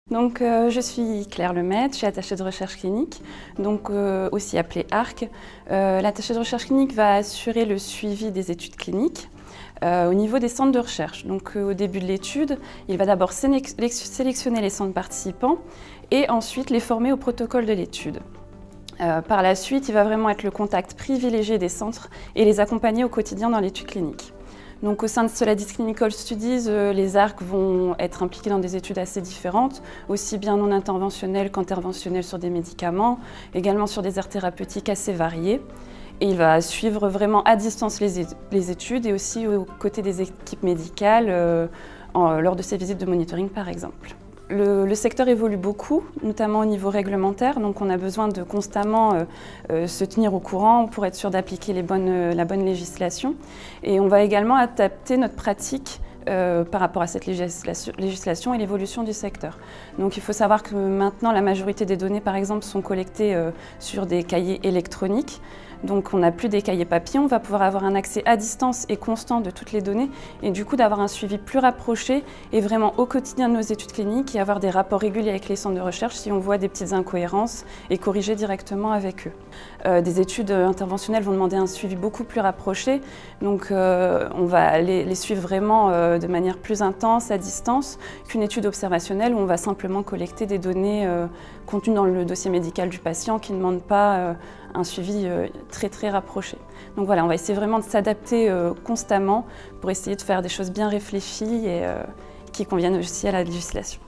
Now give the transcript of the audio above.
Donc, je suis Claire Lemaitre, je suis attachée de recherche clinique, donc aussi appelée ARC. L'attachée de recherche clinique va assurer le suivi des études cliniques au niveau des centres de recherche. Donc, au début de l'étude, il va d'abord sélectionner les centres participants et ensuite les former au protocole de l'étude. Par la suite, il va vraiment être le contact privilégié des centres et les accompagner au quotidien dans l'étude clinique. Donc, au sein de Soladis Clinical Studies, les ARC vont être impliqués dans des études assez différentes, aussi bien non interventionnelles qu'interventionnelles sur des médicaments, également sur des aires thérapeutiques assez variées. Et il va suivre vraiment à distance les études et aussi aux côtés des équipes médicales lors de ses visites de monitoring par exemple. Le secteur évolue beaucoup, notamment au niveau réglementaire, donc on a besoin de constamment se tenir au courant pour être sûr d'appliquer la bonne législation. Et on va également adapter notre pratique par rapport à cette législation et l'évolution du secteur. Donc il faut savoir que maintenant la majorité des données par exemple sont collectées sur des cahiers électroniques. Donc on n'a plus des cahiers papier, on va pouvoir avoir un accès à distance et constant de toutes les données et du coup d'avoir un suivi plus rapproché et vraiment au quotidien de nos études cliniques et avoir des rapports réguliers avec les centres de recherche si on voit des petites incohérences et corriger directement avec eux. Des études interventionnelles vont demander un suivi beaucoup plus rapproché, donc on va les suivre vraiment de manière plus intense à distance qu'une étude observationnelle où on va simplement collecter des données contenues dans le dossier médical du patient qui ne demandent pas un suivi très rapproché. Donc voilà, on va essayer vraiment de s'adapter constamment pour essayer de faire des choses bien réfléchies et qui conviennent aussi à la législation.